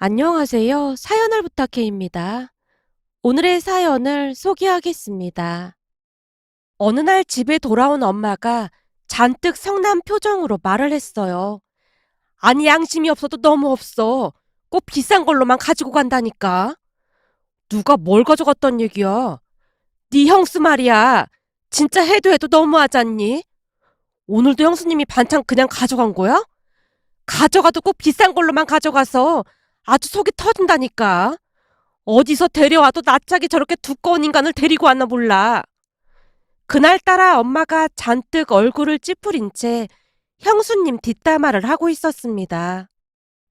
안녕하세요. 사연을 부탁해입니다. 오늘의 사연을 소개하겠습니다. 어느 날 집에 돌아온 엄마가 잔뜩 성난 표정으로 말을 했어요. 아니, 양심이 없어도 너무 없어. 꼭 비싼 걸로만 가지고 간다니까. 누가 뭘 가져갔단 얘기야? 네 형수 말이야. 진짜 해도 해도 너무하잖니? 오늘도 형수님이 반찬 그냥 가져간 거야? 가져가도 꼭 비싼 걸로만 가져가서 아주 속이 터진다니까. 어디서 데려와도 낯짝이 저렇게 두꺼운 인간을 데리고 왔나 몰라. 그날따라 엄마가 잔뜩 얼굴을 찌푸린 채 형수님 뒷담화를 하고 있었습니다.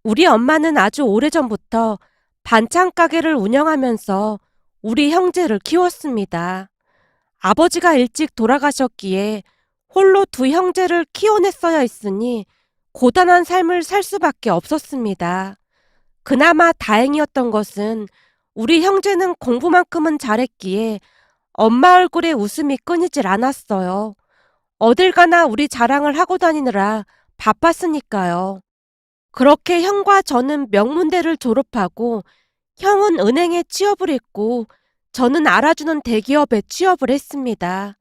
우리 엄마는 아주 오래전부터 반찬 가게를 운영하면서 우리 형제를 키웠습니다. 아버지가 일찍 돌아가셨기에 홀로 두 형제를 키워냈어야 했으니 고단한 삶을 살 수밖에 없었습니다. 그나마 다행이었던 것은 우리 형제는 공부만큼은 잘했기에 엄마 얼굴에 웃음이 끊이질 않았어요. 어딜 가나 우리 자랑을 하고 다니느라 바빴으니까요. 그렇게 형과 저는 명문대를 졸업하고 형은 은행에 취업을 했고 저는 알아주는 대기업에 취업을 했습니다.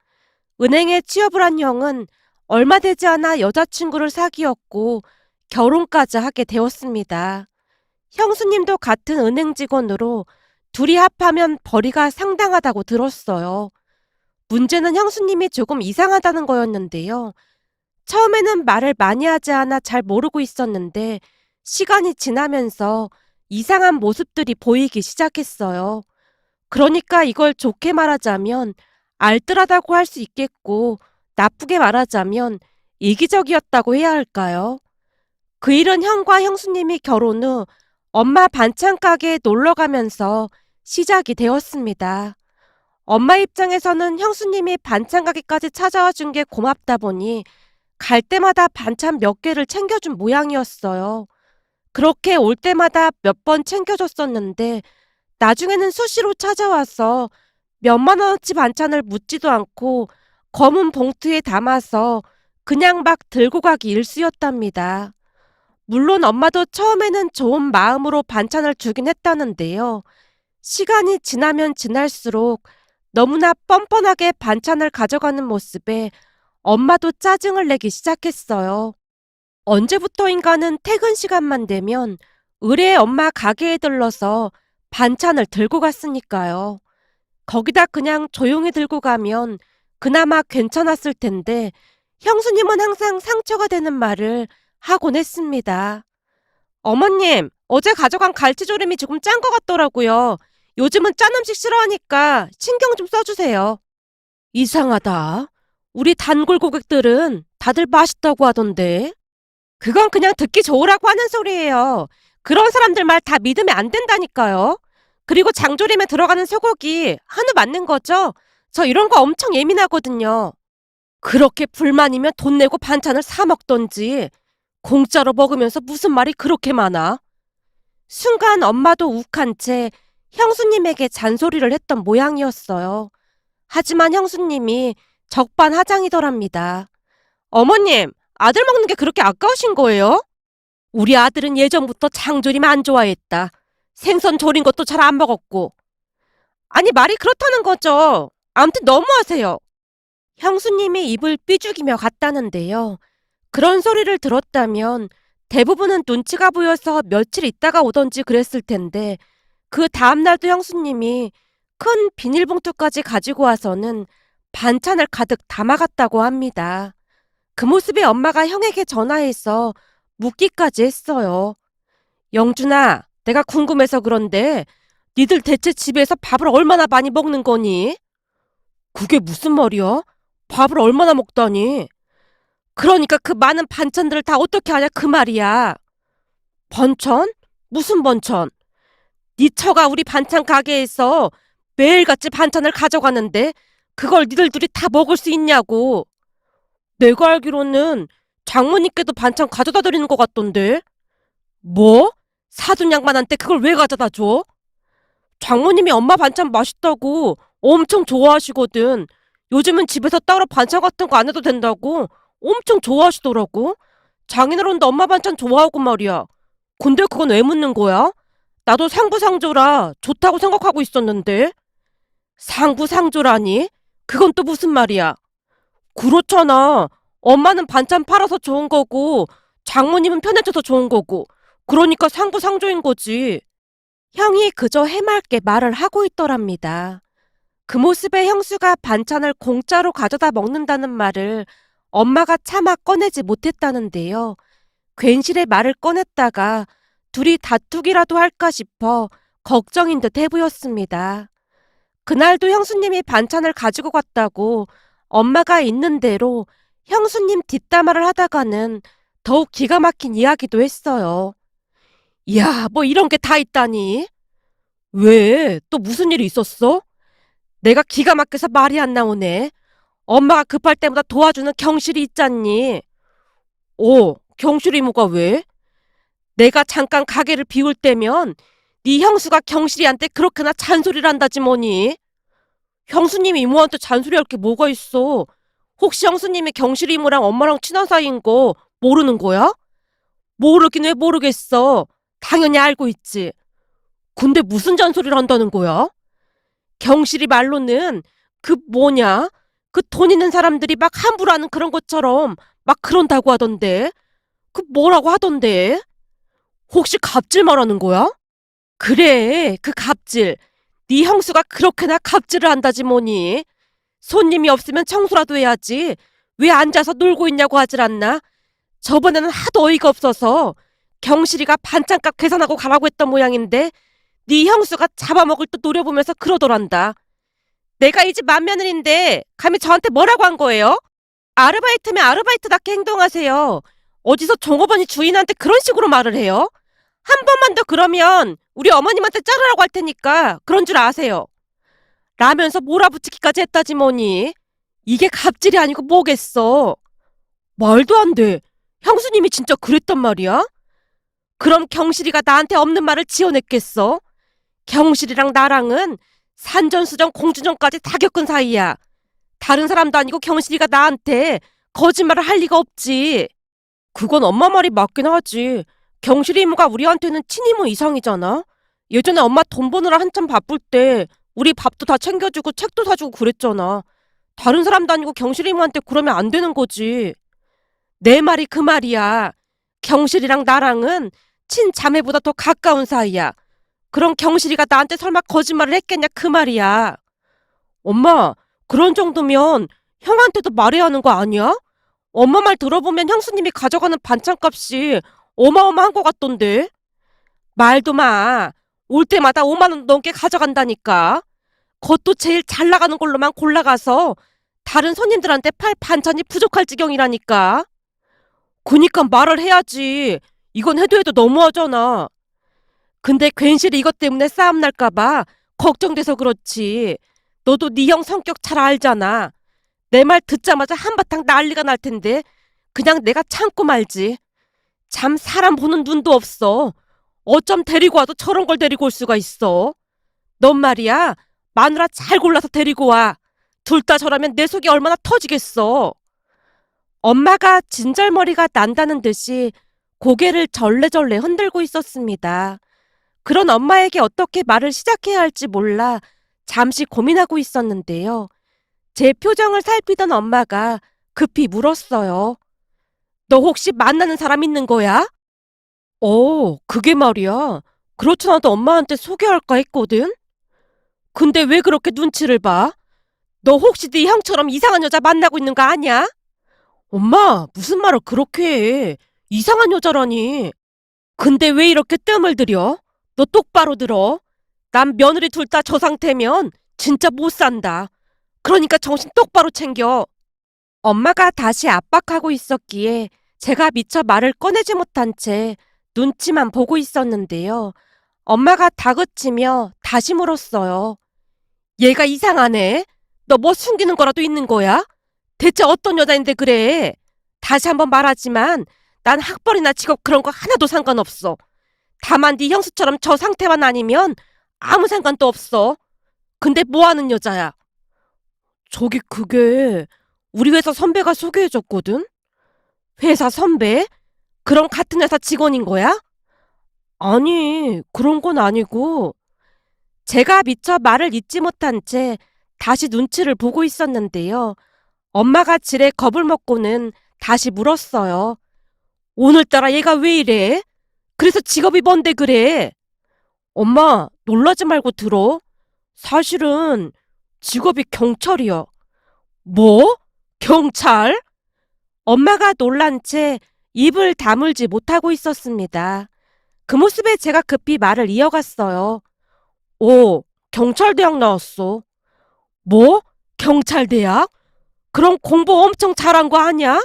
은행에 취업을 한 형은 얼마 되지 않아 여자친구를 사귀었고 결혼까지 하게 되었습니다. 형수님도 같은 은행 직원으로 둘이 합하면 벌이가 상당하다고 들었어요. 문제는 형수님이 조금 이상하다는 거였는데요. 처음에는 말을 많이 하지 않아 잘 모르고 있었는데 시간이 지나면서 이상한 모습들이 보이기 시작했어요. 그러니까 이걸 좋게 말하자면 알뜰하다고 할 수 있겠고 나쁘게 말하자면 이기적이었다고 해야 할까요? 그 일은 형과 형수님이 결혼 후 엄마 반찬 가게에 놀러 가면서 시작이 되었습니다. 엄마 입장에서는 형수님이 반찬 가게까지 찾아와 준 게 고맙다 보니 갈 때마다 반찬 몇 개를 챙겨준 모양이었어요. 그렇게 올 때마다 몇 번 챙겨줬었는데 나중에는 수시로 찾아와서 몇만 원어치 반찬을 묻지도 않고 검은 봉투에 담아서 그냥 막 들고 가기 일쑤였답니다. 물론 엄마도 처음에는 좋은 마음으로 반찬을 주긴 했다는데요. 시간이 지나면 지날수록 너무나 뻔뻔하게 반찬을 가져가는 모습에 엄마도 짜증을 내기 시작했어요. 언제부터인가는 퇴근 시간만 되면 의뢰 엄마 가게에 들러서 반찬을 들고 갔으니까요. 거기다 그냥 조용히 들고 가면 그나마 괜찮았을 텐데 형수님은 항상 상처가 되는 말을 하곤 했습니다. 어머님, 어제 가져간 갈치조림이 조금 짠 것 같더라고요. 요즘은 짠 음식 싫어하니까 신경 좀 써주세요. 이상하다. 우리 단골 고객들은 다들 맛있다고 하던데. 그건 그냥 듣기 좋으라고 하는 소리예요. 그런 사람들 말 다 믿으면 안 된다니까요. 그리고 장조림에 들어가는 소고기 한우 맞는 거죠? 저 이런 거 엄청 예민하거든요. 그렇게 불만이면 돈 내고 반찬을 사 먹던지 공짜로 먹으면서 무슨 말이 그렇게 많아? 순간 엄마도 욱한 채 형수님에게 잔소리를 했던 모양이었어요. 하지만 형수님이 적반하장이더랍니다. 어머님, 아들 먹는 게 그렇게 아까우신 거예요? 우리 아들은 예전부터 장조림 안 좋아했다. 생선 조린 것도 잘 안 먹었고. 아니, 말이 그렇다는 거죠. 아무튼 너무하세요. 형수님이 입을 삐죽이며 갔다는데요. 그런 소리를 들었다면 대부분은 눈치가 보여서 며칠 있다가 오던지 그랬을 텐데 그 다음날도 형수님이 큰 비닐봉투까지 가지고 와서는 반찬을 가득 담아갔다고 합니다. 그 모습에 엄마가 형에게 전화해서 묻기까지 했어요. 영준아, 내가 궁금해서 그런데 니들 대체 집에서 밥을 얼마나 많이 먹는 거니? 그게 무슨 말이야? 밥을 얼마나 먹다니? 그러니까 그 많은 반찬들을 다 어떻게 하냐 그 말이야. 번천? 무슨 번천? 니 처가 우리 반찬 가게에서 매일같이 반찬을 가져가는데 그걸 니들 둘이 다 먹을 수 있냐고. 내가 알기로는 장모님께도 반찬 가져다 드리는 것 같던데. 뭐? 사돈 양반한테 그걸 왜 가져다 줘? 장모님이 엄마 반찬 맛있다고 엄청 좋아하시거든. 요즘은 집에서 따로 반찬 같은 거 안 해도 된다고 엄청 좋아하시더라고. 장인어른도 엄마 반찬 좋아하고 말이야. 근데 그건 왜 묻는 거야? 나도 상부상조라 좋다고 생각하고 있었는데. 상부상조라니? 그건 또 무슨 말이야? 그렇잖아. 엄마는 반찬 팔아서 좋은 거고, 장모님은 편해져서 좋은 거고, 그러니까 상부상조인 거지. 형이 그저 해맑게 말을 하고 있더랍니다. 그 모습에 형수가 반찬을 공짜로 가져다 먹는다는 말을 엄마가 차마 꺼내지 못했다는데요. 괜시레 말을 꺼냈다가 둘이 다투기라도 할까 싶어 걱정인 듯 해보였습니다. 그날도 형수님이 반찬을 가지고 갔다고 엄마가 있는 대로 형수님 뒷담화를 하다가는 더욱 기가 막힌 이야기도 했어요. 이야, 뭐 이런 게 다 있다니. 왜? 또 무슨 일이 있었어? 내가 기가 막혀서 말이 안 나오네. 엄마가 급할 때마다 도와주는 경실이 있잖니. 경실 이모가 왜? 내가 잠깐 가게를 비울 때면 네 형수가 경실이한테 그렇게나 잔소리를 한다지 뭐니. 형수님이 이모한테 잔소리할 게 뭐가 있어. 혹시 형수님이 경실이 이모랑 엄마랑 친한 사이인 거 모르는 거야? 모르긴 왜 모르겠어. 당연히 알고 있지. 근데 무슨 잔소리를 한다는 거야? 경실이 말로는 그 뭐냐? 그 돈 있는 사람들이 막 함부로 하는 그런 것처럼 막 그런다고 하던데. 그 뭐라고 하던데? 혹시 갑질 말하는 거야? 그래, 그 갑질. 네 형수가 그렇게나 갑질을 한다지 뭐니. 손님이 없으면 청소라도 해야지. 왜 앉아서 놀고 있냐고 하질 않나? 저번에는 하도 어이가 없어서 경실이가 반찬값 계산하고 가라고 했던 모양인데 네 형수가 잡아먹을 듯 노려보면서 그러더란다. 내가 이 집 맏며느리인데 감히 저한테 뭐라고 한 거예요? 아르바이트면 아르바이트답게 행동하세요. 어디서 종업원이 주인한테 그런 식으로 말을 해요? 한 번만 더 그러면 우리 어머님한테 자르라고 할 테니까 그런 줄 아세요. 라면서 몰아붙이기까지 했다지 뭐니. 이게 갑질이 아니고 뭐겠어. 말도 안 돼. 형수님이 진짜 그랬단 말이야? 그럼 경실이가 나한테 없는 말을 지어냈겠어? 경실이랑 나랑은 산전수전 공주전까지 다 겪은 사이야. 다른 사람도 아니고 경실이가 나한테 거짓말을 할 리가 없지. 그건 엄마 말이 맞긴 하지. 경실이 이모가 우리한테는 친이모 이상이잖아. 예전에 엄마 돈 버느라 한참 바쁠 때 우리 밥도 다 챙겨주고 책도 사주고 그랬잖아. 다른 사람도 아니고 경실이 이모한테 그러면 안 되는 거지. 내 말이 그 말이야. 경실이랑 나랑은 친자매보다 더 가까운 사이야. 그럼 경실이가 나한테 설마 거짓말을 했겠냐 그 말이야. 엄마, 그런 정도면 형한테도 말해야 하는 거 아니야? 엄마 말 들어보면 형수님이 가져가는 반찬값이 어마어마한 것 같던데. 말도 마. 올 때마다 5만 원 넘게 가져간다니까. 그것도 제일 잘 나가는 걸로만 골라가서 다른 손님들한테 팔 반찬이 부족할 지경이라니까. 그니까 말을 해야지. 이건 해도 해도 너무하잖아. 근데 괜시리 이것 때문에 싸움 날까봐 걱정돼서 그렇지. 너도 네 형 성격 잘 알잖아. 내 말 듣자마자 한바탕 난리가 날 텐데 그냥 내가 참고 말지. 참 사람 보는 눈도 없어. 어쩜 데리고 와도 저런 걸 데리고 올 수가 있어. 넌 말이야 마누라 잘 골라서 데리고 와. 둘 다 저라면 내 속이 얼마나 터지겠어. 엄마가 진절머리가 난다는 듯이 고개를 절레절레 흔들고 있었습니다. 그런 엄마에게 어떻게 말을 시작해야 할지 몰라 잠시 고민하고 있었는데요. 제 표정을 살피던 엄마가 급히 물었어요. 너 혹시 만나는 사람 있는 거야? 그게 말이야. 그렇지 않아도 엄마한테 소개할까 했거든? 근데 왜 그렇게 눈치를 봐? 너 혹시 네 형처럼 이상한 여자 만나고 있는 거 아니야? 엄마, 무슨 말을 그렇게 해. 이상한 여자라니. 근데 왜 이렇게 뜸을 들여? 너 똑바로 들어. 난 며느리 둘 다 저 상태면 진짜 못 산다. 그러니까 정신 똑바로 챙겨. 엄마가 다시 압박하고 있었기에 제가 미처 말을 꺼내지 못한 채 눈치만 보고 있었는데요. 엄마가 다그치며 다시 물었어요. 얘가 이상하네. 너 뭐 숨기는 거라도 있는 거야? 대체 어떤 여자인데 그래? 다시 한번 말하지만 난 학벌이나 직업 그런 거 하나도 상관없어. 다만 네 형수처럼 저 상태만 아니면 아무 상관도 없어. 근데 뭐 하는 여자야? 저기 그게 우리 회사 선배가 소개해줬거든? 회사 선배? 그럼 같은 회사 직원인 거야? 아니, 그런 건 아니고, 제가 미처 말을 잇지 못한 채 다시 눈치를 보고 있었는데요. 엄마가 지레 겁을 먹고는 다시 물었어요. 오늘따라 얘가 왜 이래? 그래서 직업이 뭔데 그래? 엄마, 놀라지 말고 들어. 사실은 직업이 경찰이야. 뭐? 경찰? 엄마가 놀란 채 입을 다물지 못하고 있었습니다. 그 모습에 제가 급히 말을 이어갔어요. 오, 경찰대학 나왔어. 뭐? 경찰대학? 그럼 공부 엄청 잘한 거 아니야?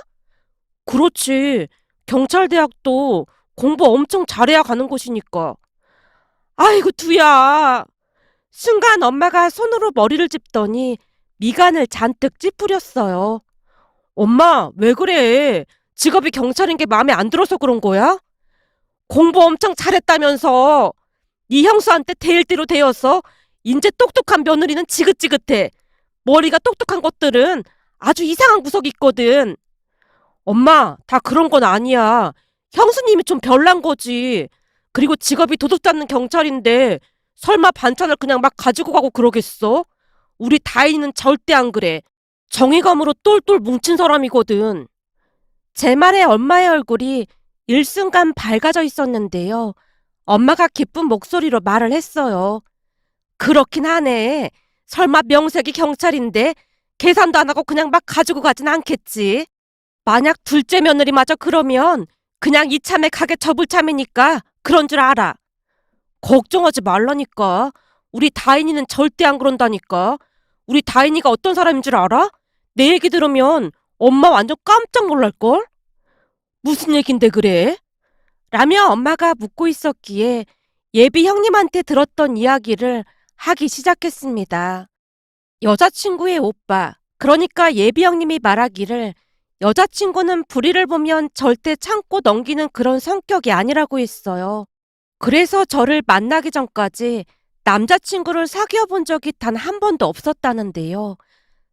그렇지. 경찰대학도 공부 엄청 잘해야 가는 곳이니까. 아이고, 두야. 순간 엄마가 손으로 머리를 짚더니 미간을 잔뜩 찌푸렸어요. 엄마, 왜 그래? 직업이 경찰인 게 마음에 안 들어서 그런 거야? 공부 엄청 잘했다면서. 네 형수한테 대일 대로 대어서 인제 똑똑한 며느리는 지긋지긋해. 머리가 똑똑한 것들은 아주 이상한 구석이 있거든. 엄마, 다 그런 건 아니야. 형수님이 좀 별난 거지. 그리고 직업이 도둑 잡는 경찰인데 설마 반찬을 그냥 막 가지고 가고 그러겠어? 우리 다인이는 절대 안 그래. 정의감으로 똘똘 뭉친 사람이거든. 제 말에 엄마의 얼굴이 일순간 밝아져 있었는데요. 엄마가 기쁜 목소리로 말을 했어요. 그렇긴 하네. 설마 명색이 경찰인데 계산도 안 하고 그냥 막 가지고 가진 않겠지. 만약 둘째 며느리마저 그러면 그냥 이참에 가게 접을 참이니까 그런 줄 알아. 걱정하지 말라니까. 우리 다인이는 절대 안 그런다니까. 우리 다인이가 어떤 사람인 줄 알아? 내 얘기 들으면 엄마 완전 깜짝 놀랄걸? 무슨 얘긴데 그래? 라며 엄마가 묻고 있었기에 예비 형님한테 들었던 이야기를 하기 시작했습니다. 여자친구의 오빠, 그러니까 예비 형님이 말하기를 여자친구는 불의를 보면 절대 참고 넘기는 그런 성격이 아니라고 했어요. 그래서 저를 만나기 전까지 남자친구를 사귀어 본 적이 단 한 번도 없었다는데요.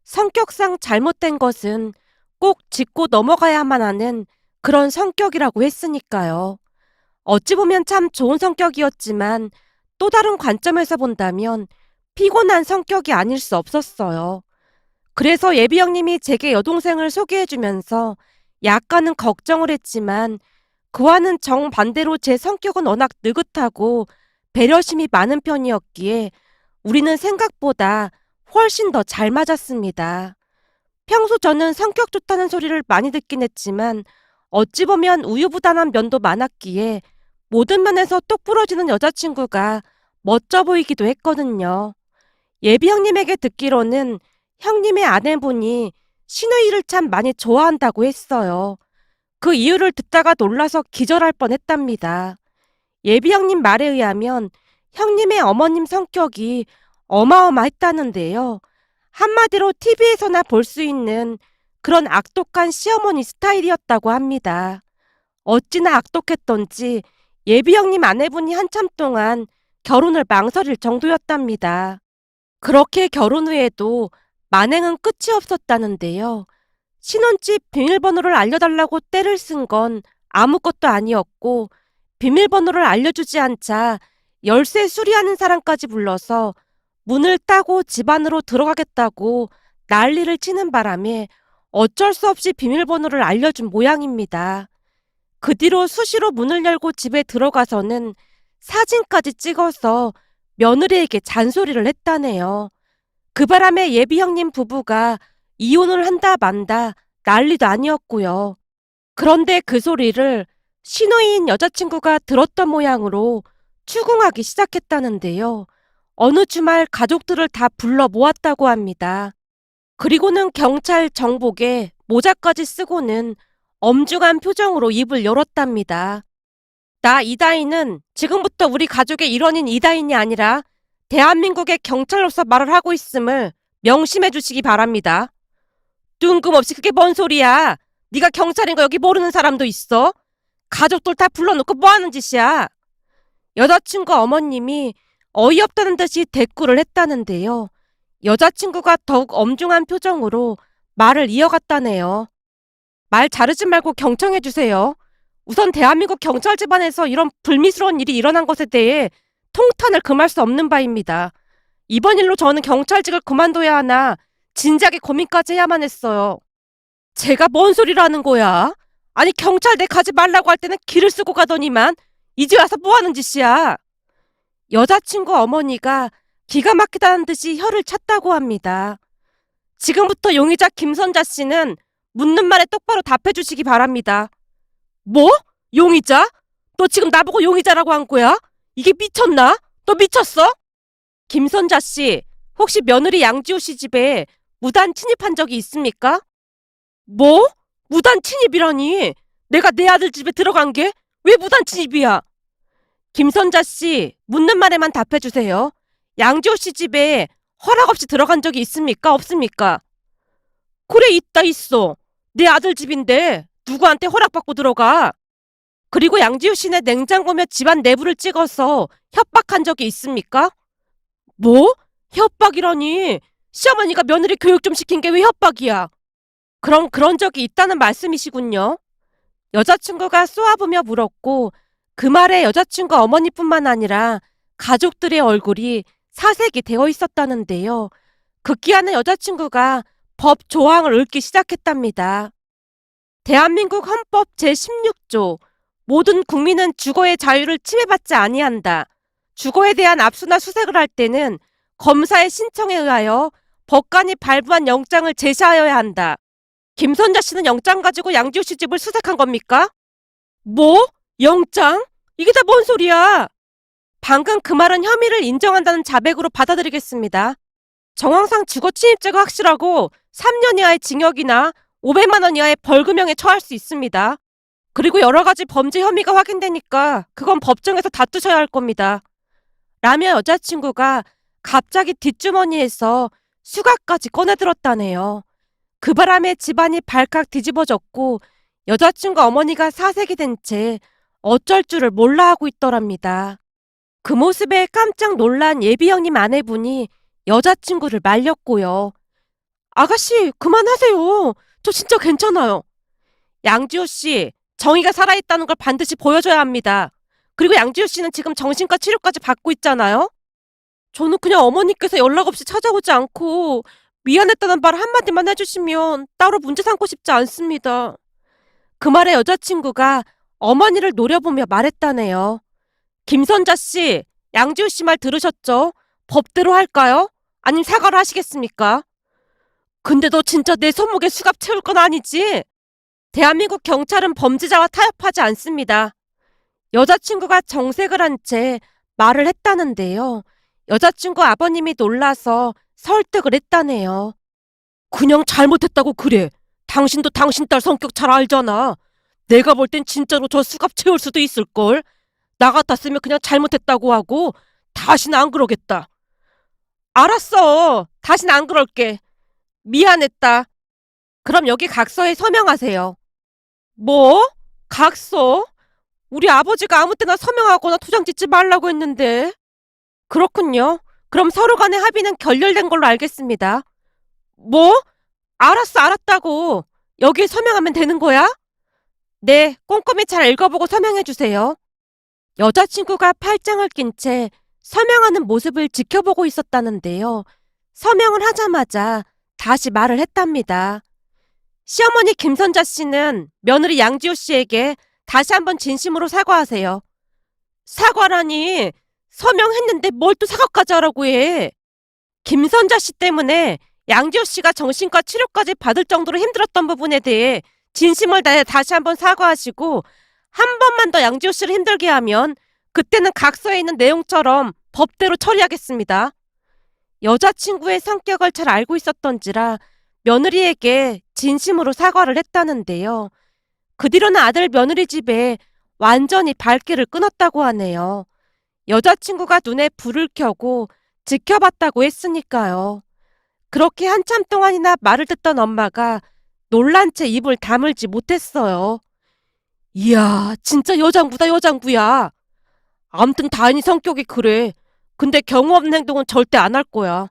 성격상 잘못된 것은 꼭 짚고 넘어가야만 하는 그런 성격이라고 했으니까요. 어찌 보면 참 좋은 성격이었지만 또 다른 관점에서 본다면 피곤한 성격이 아닐 수 없었어요. 그래서 예비 형님이 제게 여동생을 소개해주면서 약간은 걱정을 했지만 그와는 정반대로 제 성격은 워낙 느긋하고 배려심이 많은 편이었기에 우리는 생각보다 훨씬 더 잘 맞았습니다. 평소 저는 성격 좋다는 소리를 많이 듣긴 했지만 어찌 보면 우유부단한 면도 많았기에 모든 면에서 똑부러지는 여자친구가 멋져 보이기도 했거든요. 예비 형님에게 듣기로는 형님의 아내분이 시누이를 참 많이 좋아한다고 했어요. 그 이유를 듣다가 놀라서 기절할 뻔했답니다. 예비 형님 말에 의하면 형님의 어머님 성격이 어마어마했다는데요. 한마디로 TV에서나 볼 수 있는 그런 악독한 시어머니 스타일이었다고 합니다. 어찌나 악독했던지 예비 형님 아내분이 한참 동안 결혼을 망설일 정도였답니다. 그렇게 결혼 후에도 만행은 끝이 없었다는데요. 신혼집 비밀번호를 알려달라고 떼를 쓴 건 아무것도 아니었고 비밀번호를 알려주지 않자 열쇠 수리하는 사람까지 불러서 문을 따고 집 안으로 들어가겠다고 난리를 치는 바람에 어쩔 수 없이 비밀번호를 알려준 모양입니다. 그 뒤로 수시로 문을 열고 집에 들어가서는 사진까지 찍어서 며느리에게 잔소리를 했다네요. 그 바람에 예비 형님 부부가 이혼을 한다 만다 난리도 아니었고요. 그런데 그 소리를 시누이인 여자친구가 들었던 모양으로 추궁하기 시작했다는데요. 어느 주말 가족들을 다 불러 모았다고 합니다. 그리고는 경찰 정복에 모자까지 쓰고는 엄중한 표정으로 입을 열었답니다. 나 이다희는 지금부터 우리 가족의 일원인 이다희이 아니라 대한민국의 경찰로서 말을 하고 있음을 명심해 주시기 바랍니다. 뜬금없이 그게 뭔 소리야? 네가 경찰인 거 여기 모르는 사람도 있어? 가족들 다 불러놓고 뭐 하는 짓이야? 여자친구 어머님이 어이없다는 듯이 대꾸를 했다는데요. 여자친구가 더욱 엄중한 표정으로 말을 이어갔다네요. 말 자르지 말고 경청해 주세요. 우선 대한민국 경찰 집안에서 이런 불미스러운 일이 일어난 것에 대해 통탄을 금할 수 없는 바입니다. 이번 일로 저는 경찰직을 그만둬야 하나 진작에 고민까지 해야만 했어요. 제가 뭔 소리를 하는 거야? 아니 경찰대 가지 말라고 할 때는 길을 쓰고 가더니만 이제 와서 뭐 하는 짓이야? 여자친구 어머니가 기가 막히다는 듯이 혀를 찼다고 합니다. 지금부터 용의자 김선자 씨는 묻는 말에 똑바로 답해 주시기 바랍니다. 뭐? 용의자? 너 지금 나보고 용의자라고 한 거야? 이게 미쳤나? 너 미쳤어? 김선자 씨, 혹시 며느리 양지호 씨 집에 무단 침입한 적이 있습니까? 뭐? 무단 침입이라니? 내가 내 아들 집에 들어간 게 왜 무단 침입이야? 김선자 씨, 묻는 말에만 답해 주세요. 양지호 씨 집에 허락 없이 들어간 적이 있습니까? 없습니까? 그래, 있다, 있어. 내 아들 집인데 누구한테 허락받고 들어가? 그리고 양지호 씨네 냉장고며 집안 내부를 찍어서 협박한 적이 있습니까? 뭐? 협박이라니? 시어머니가 며느리 교육 좀 시킨 게 왜 협박이야? 그럼 그런 적이 있다는 말씀이시군요. 여자친구가 쏘아보며 물었고 그 말에 여자친구 어머니뿐만 아니라 가족들의 얼굴이 사색이 되어 있었다는데요. 급기야는 여자친구가 법 조항을 읽기 시작했답니다. 대한민국 헌법 제16조 모든 국민은 주거의 자유를 침해받지 아니한다. 주거에 대한 압수나 수색을 할 때는 검사의 신청에 의하여 법관이 발부한 영장을 제시하여야 한다. 김선자 씨는 영장 가지고 양지호 씨 집을 수색한 겁니까? 뭐? 영장? 이게 다 뭔 소리야? 방금 그 말은 혐의를 인정한다는 자백으로 받아들이겠습니다. 정황상 주거 침입죄가 확실하고 3년 이하의 징역이나 500만 원 이하의 벌금형에 처할 수 있습니다. 그리고 여러 가지 범죄 혐의가 확인되니까 그건 법정에서 다투셔야 할 겁니다. 라며 여자친구가 갑자기 뒷주머니에서 수갑까지 꺼내들었다네요. 그 바람에 집안이 발칵 뒤집어졌고 여자친구 어머니가 사색이 된 채 어쩔 줄을 몰라 하고 있더랍니다. 그 모습에 깜짝 놀란 예비 형님 아내분이 여자친구를 말렸고요. 아가씨, 그만하세요. 저 진짜 괜찮아요. 양지호 씨, 정의가 살아있다는 걸 반드시 보여줘야 합니다. 그리고 양지호 씨는 지금 정신과 치료까지 받고 있잖아요? 저는 그냥 어머니께서 연락 없이 찾아오지 않고 미안했다는 말 한마디만 해주시면 따로 문제 삼고 싶지 않습니다. 그 말에 여자친구가 어머니를 노려보며 말했다네요. 김선자 씨, 양지호 씨 말 들으셨죠? 법대로 할까요? 아님 사과를 하시겠습니까? 근데 너 진짜 내 손목에 수갑 채울 건 아니지? 대한민국 경찰은 범죄자와 타협하지 않습니다. 여자친구가 정색을 한 채 말을 했다는데요. 여자친구 아버님이 놀라서 설득을 했다네요. 그냥 잘못했다고 그래. 당신도 당신 딸 성격 잘 알잖아. 내가 볼 땐 진짜로 저 수갑 채울 수도 있을걸. 나 같았으면 그냥 잘못했다고 하고 다시는 안 그러겠다. 알았어. 다시는 안 그럴게. 미안했다. 그럼 여기 각서에 서명하세요. 뭐? 각서? 우리 아버지가 아무 때나 서명하거나 도장 찍지 말라고 했는데. 그렇군요. 그럼 서로 간의 합의는 결렬된 걸로 알겠습니다. 뭐? 알았어, 알았다고. 여기에 서명하면 되는 거야? 네, 꼼꼼히 잘 읽어보고 서명해주세요. 여자친구가 팔짱을 낀 채 서명하는 모습을 지켜보고 있었다는데요. 서명을 하자마자 다시 말을 했답니다. 시어머니 김선자 씨는 며느리 양지호 씨에게 다시 한번 진심으로 사과하세요. 사과라니, 서명했는데 뭘 또 사과까지 하라고 해. 김선자 씨 때문에 양지호 씨가 정신과 치료까지 받을 정도로 힘들었던 부분에 대해 진심을 다해 다시 한번 사과하시고 한 번만 더 양지호 씨를 힘들게 하면 그때는 각서에 있는 내용처럼 법대로 처리하겠습니다. 여자친구의 성격을 잘 알고 있었던지라 며느리에게 진심으로 사과를 했다는데요. 그 뒤로는 아들 며느리 집에 완전히 발길을 끊었다고 하네요. 여자친구가 눈에 불을 켜고 지켜봤다고 했으니까요. 그렇게 한참 동안이나 말을 듣던 엄마가 놀란 채 입을 다물지 못했어요. 이야, 진짜 여장부다, 여장부야. 암튼 다인이 성격이 그래. 근데 경우 없는 행동은 절대 안 할 거야.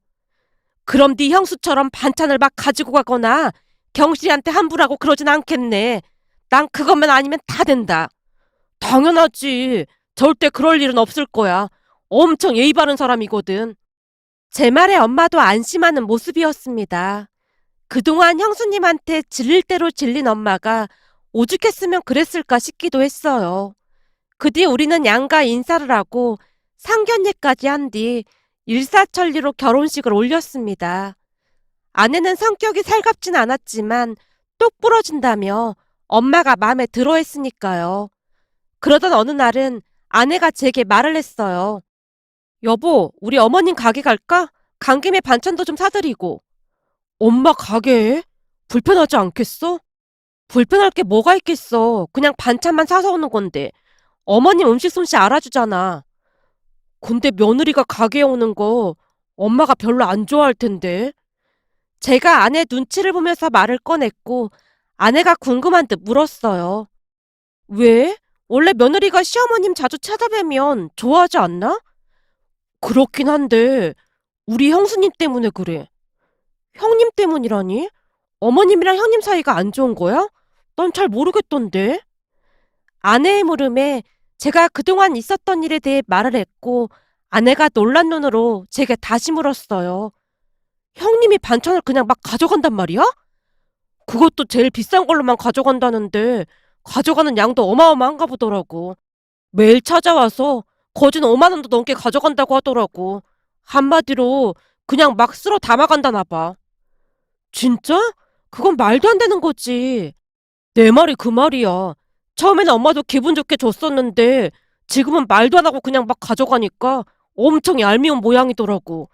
그럼 네 형수처럼 반찬을 막 가지고 가거나 경실이한테 함부라고 그러진 않겠네. 난 그것만 아니면 다 된다. 당연하지. 절대 그럴 일은 없을 거야. 엄청 예의 바른 사람이거든. 제 말에 엄마도 안심하는 모습이었습니다. 그동안 형수님한테 질릴 대로 질린 엄마가 오죽했으면 그랬을까 싶기도 했어요. 그 뒤 우리는 양가 인사를 하고 상견례까지 한 뒤 일사천리로 결혼식을 올렸습니다. 아내는 성격이 살갑진 않았지만 똑 부러진다며 엄마가 마음에 들어 했으니까요. 그러던 어느 날은 아내가 제게 말을 했어요. 여보, 우리 어머님 가게 갈까? 간 김에 반찬도 좀 사드리고. 엄마 가게에? 불편하지 않겠어? 불편할 게 뭐가 있겠어. 그냥 반찬만 사서 오는 건데. 어머님 음식 솜씨 알아주잖아. 근데 며느리가 가게에 오는 거 엄마가 별로 안 좋아할 텐데. 제가 아내 눈치를 보면서 말을 꺼냈고 아내가 궁금한 듯 물었어요. 왜? 원래 며느리가 시어머님 자주 찾아뵈면 좋아하지 않나? 그렇긴 한데 우리 형수님 때문에 그래. 형님 때문이라니? 어머님이랑 형님 사이가 안 좋은 거야? 난 잘 모르겠던데. 아내의 물음에 제가 그동안 있었던 일에 대해 말을 했고 아내가 놀란 눈으로 제게 다시 물었어요. 형님이 반찬을 그냥 막 가져간단 말이야? 그것도 제일 비싼 걸로만 가져간다는데 가져가는 양도 어마어마한가 보더라고. 매일 찾아와서 거진 5만 원도 넘게 가져간다고 하더라고. 한마디로 그냥 막 쓸어 담아간다나 봐. 진짜? 그건 말도 안 되는 거지. 내 말이 그 말이야. 처음에는 엄마도 기분 좋게 줬었는데 지금은 말도 안 하고 그냥 막 가져가니까 엄청 얄미운 모양이더라고.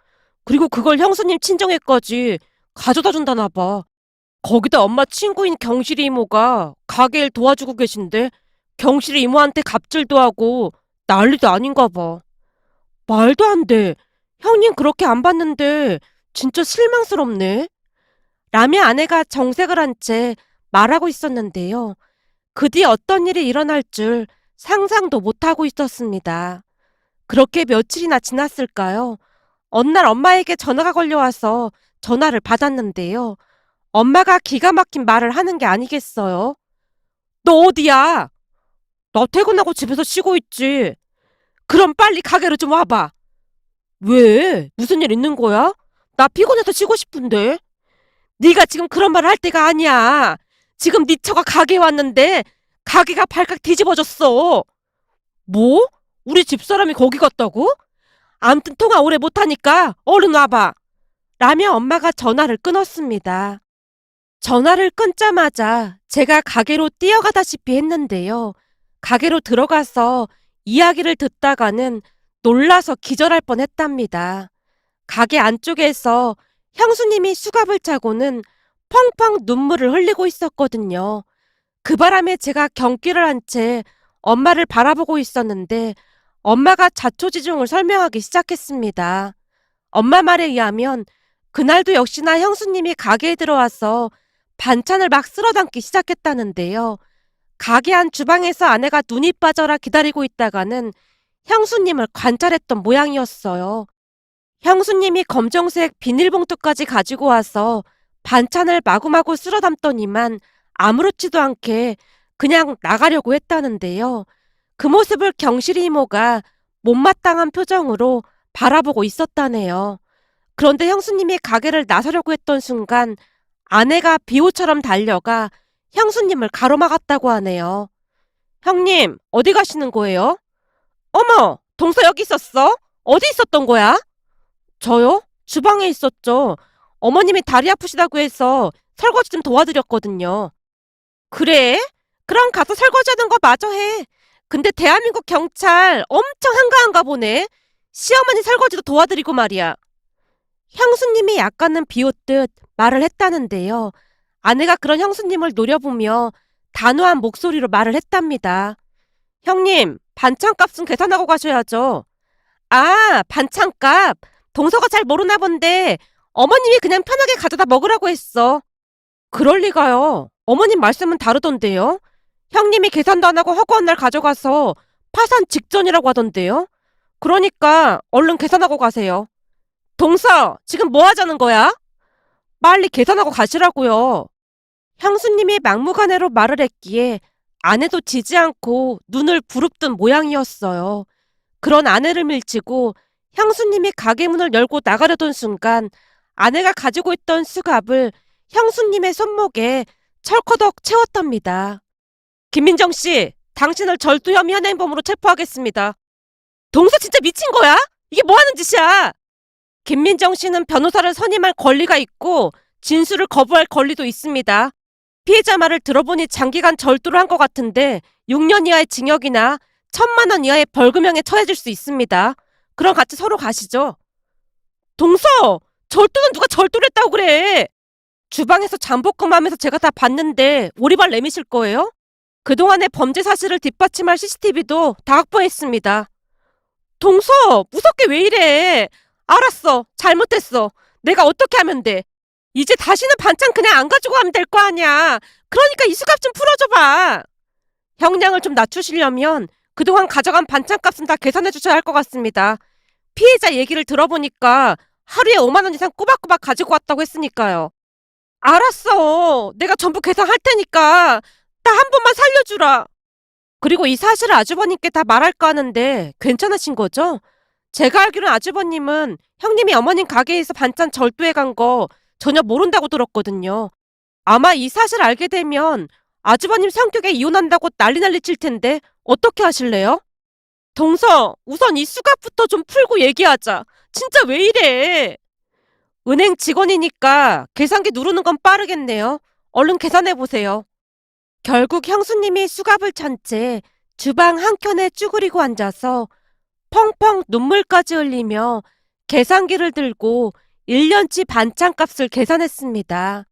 그리고 그걸 형수님 친정에까지 가져다 준다나 봐. 거기다 엄마 친구인 경실이 이모가 가게 일 도와주고 계신데 경실이 이모한테 갑질도 하고 난리도 아닌가 봐. 말도 안 돼. 형님 그렇게 안 봤는데 진짜 실망스럽네. 라며 아내가 정색을 한 채 말하고 있었는데요. 그 뒤 어떤 일이 일어날 줄 상상도 못하고 있었습니다. 그렇게 며칠이나 지났을까요? 어느 날 엄마에게 전화가 걸려와서 전화를 받았는데요. 엄마가 기가 막힌 말을 하는 게 아니겠어요? 너 어디야? 나 퇴근하고 집에서 쉬고 있지. 그럼 빨리 가게로 좀 와봐. 왜? 무슨 일 있는 거야? 나 피곤해서 쉬고 싶은데. 네가 지금 그런 말을 할 때가 아니야. 지금 네 처가 가게에 왔는데 가게가 발칵 뒤집어졌어. 뭐? 우리 집사람이 거기 갔다고? 암튼 통화 오래 못하니까 얼른 와봐. 라며 엄마가 전화를 끊었습니다. 전화를 끊자마자 제가 가게로 뛰어가다시피 했는데요. 가게로 들어가서 이야기를 듣다가는 놀라서 기절할 뻔했답니다. 가게 안쪽에서 형수님이 수갑을 차고는 펑펑 눈물을 흘리고 있었거든요. 그 바람에 제가 경기를 한 채 엄마를 바라보고 있었는데 엄마가 자초지종을 설명하기 시작했습니다. 엄마 말에 의하면 그날도 역시나 형수님이 가게에 들어와서 반찬을 막 쓸어 담기 시작했다는데요. 가게 안 주방에서 아내가 눈이 빠져라 기다리고 있다가는 형수님을 관찰했던 모양이었어요. 형수님이 검정색 비닐봉투까지 가지고 와서 반찬을 마구마구 쓸어 담더니만 아무렇지도 않게 그냥 나가려고 했다는데요. 그 모습을 경실이 이모가 못마땅한 표정으로 바라보고 있었다네요. 그런데 형수님이 가게를 나서려고 했던 순간 아내가 비호처럼 달려가 형수님을 가로막았다고 하네요. 형님, 어디 가시는 거예요? 어머, 동서 여기 있었어? 어디 있었던 거야? 저요? 주방에 있었죠. 어머님이 다리 아프시다고 해서 설거지 좀 도와드렸거든요. 그래? 그럼 가서 설거지하는 거 마저 해. 근데 대한민국 경찰 엄청 한가한가 보네. 시어머니 설거지도 도와드리고 말이야. 형수님이 약간은 비웃듯 말을 했다는데요. 아내가 그런 형수님을 노려보며 단호한 목소리로 말을 했답니다. 형님, 반찬값은 계산하고 가셔야죠. 아, 반찬값. 동서가 잘 모르나 본데 어머님이 그냥 편하게 가져다 먹으라고 했어. 그럴 리가요. 어머님 말씀은 다르던데요. 형님이 계산도 안 하고 허구한 날 가져가서 파산 직전이라고 하던데요. 그러니까 얼른 계산하고 가세요. 동서, 지금 뭐 하자는 거야? 빨리 계산하고 가시라고요. 형수님이 막무가내로 말을 했기에 아내도 지지 않고 눈을 부릅뜬 모양이었어요. 그런 아내를 밀치고 형수님이 가게 문을 열고 나가려던 순간 아내가 가지고 있던 수갑을 형수님의 손목에 철커덕 채웠답니다. 김민정 씨, 당신을 절도 혐의 현행범으로 체포하겠습니다. 동서 진짜 미친 거야? 이게 뭐 하는 짓이야? 김민정 씨는 변호사를 선임할 권리가 있고 진술을 거부할 권리도 있습니다. 피해자 말을 들어보니 장기간 절도를 한 것 같은데 6년 이하의 징역이나 1,000만 원 이하의 벌금형에 처해질 수 있습니다. 그럼 같이 서로 가시죠. 동서! 절도는 누가 절도를 했다고 그래? 주방에서 잠복금 하면서 제가 다 봤는데 오리발 내미실 거예요? 그동안의 범죄 사실을 뒷받침할 CCTV도 다 확보했습니다. 동서! 무섭게 왜 이래? 알았어. 잘못했어. 내가 어떻게 하면 돼? 이제 다시는 반찬 그냥 안 가지고 가면 될 거 아니야. 그러니까 이 수갑 좀 풀어줘봐. 형량을 좀 낮추시려면 그동안 가져간 반찬값은 다 계산해 주셔야 할 것 같습니다. 피해자 얘기를 들어보니까 하루에 5만 원 이상 꼬박꼬박 가지고 왔다고 했으니까요. 알았어. 내가 전부 계산할 테니까 나 한 번만 살려주라. 그리고 이 사실을 아주버님께 다 말할까 하는데 괜찮으신 거죠? 제가 알기로는 아주버님은 형님이 어머님 가게에서 반찬 절도해 간 거 전혀 모른다고 들었거든요. 아마 이 사실 알게 되면 아주버님 성격에 이혼한다고 난리 칠 텐데 어떻게 하실래요? 동서, 우선 이 수갑부터 좀 풀고 얘기하자. 진짜 왜 이래? 은행 직원이니까 계산기 누르는 건 빠르겠네요. 얼른 계산해 보세요. 결국 형수님이 수갑을 찬 채 주방 한켠에 쭈그리고 앉아서 펑펑 눈물까지 흘리며 계산기를 들고 1년치 반찬값을 계산했습니다.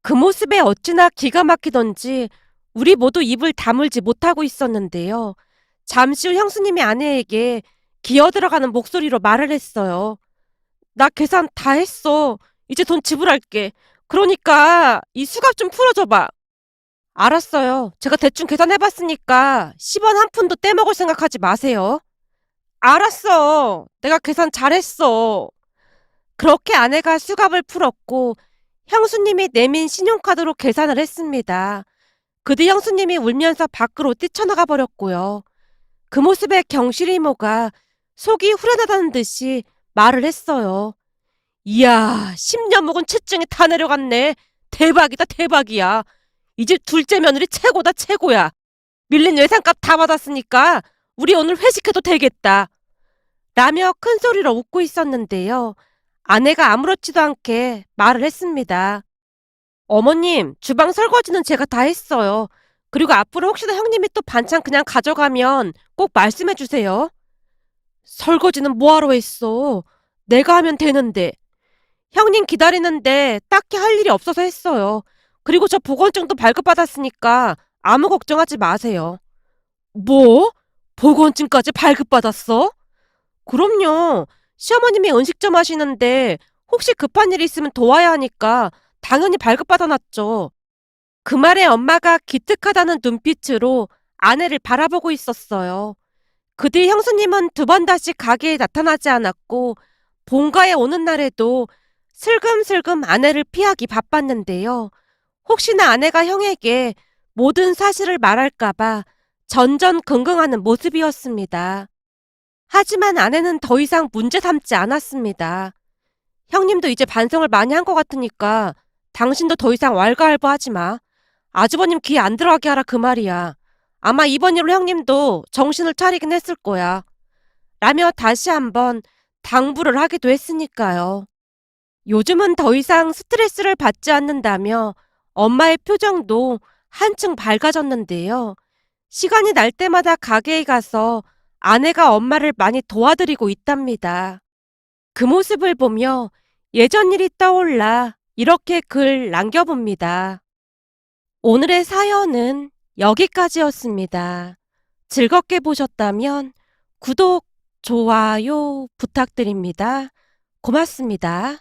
그 모습에 어찌나 기가 막히던지 우리 모두 입을 다물지 못하고 있었는데요. 잠시 후 형수님이 아내에게 기어들어가는 목소리로 말을 했어요. 나 계산 다 했어. 이제 돈 지불할게. 그러니까 이 수갑 좀 풀어줘봐. 알았어요. 제가 대충 계산해봤으니까 10원 한 푼도 떼먹을 생각하지 마세요. 알았어. 내가 계산 잘했어. 그렇게 아내가 수갑을 풀었고 형수님이 내민 신용카드로 계산을 했습니다. 그 뒤 형수님이 울면서 밖으로 뛰쳐나가 버렸고요. 그 모습에 경실 이모가 속이 후련하다는 듯이 말을 했어요. 이야, 10년 묵은 채증이 다 내려갔네. 대박이다, 대박이야. 이 집 둘째 며느리 최고다, 최고야. 밀린 외상값 다 받았으니까 우리 오늘 회식해도 되겠다. 라며 큰 소리로 웃고 있었는데요. 아내가 아무렇지도 않게 말을 했습니다. 어머님, 주방 설거지는 제가 다 했어요. 그리고 앞으로 혹시나 형님이 또 반찬 그냥 가져가면 꼭 말씀해 주세요. 설거지는 뭐하러 했어? 내가 하면 되는데. 형님 기다리는데 딱히 할 일이 없어서 했어요. 그리고 저 보건증도 발급받았으니까 아무 걱정하지 마세요. 뭐? 보건증까지 발급받았어? 그럼요. 시어머님이 음식점 하시는데 혹시 급한 일 있으면 도와야 하니까 당연히 발급받아놨죠. 그 말에 엄마가 기특하다는 눈빛으로 아내를 바라보고 있었어요. 그 뒤 형수님은 두 번 다시 가게에 나타나지 않았고 본가에 오는 날에도 슬금슬금 아내를 피하기 바빴는데요. 혹시나 아내가 형에게 모든 사실을 말할까봐 전전긍긍하는 모습이었습니다. 하지만 아내는 더 이상 문제 삼지 않았습니다. 형님도 이제 반성을 많이 한 것 같으니까 당신도 더 이상 왈가왈부하지 마. 아주버님 귀에 안 들어가게 하라 그 말이야. 아마 이번 일로 형님도 정신을 차리긴 했을 거야. 라며 다시 한번 당부를 하기도 했으니까요. 요즘은 더 이상 스트레스를 받지 않는다며 엄마의 표정도 한층 밝아졌는데요. 시간이 날 때마다 가게에 가서 아내가 엄마를 많이 도와드리고 있답니다. 그 모습을 보며 예전 일이 떠올라 이렇게 글 남겨봅니다. 오늘의 사연은 여기까지였습니다. 즐겁게 보셨다면 구독, 좋아요 부탁드립니다. 고맙습니다.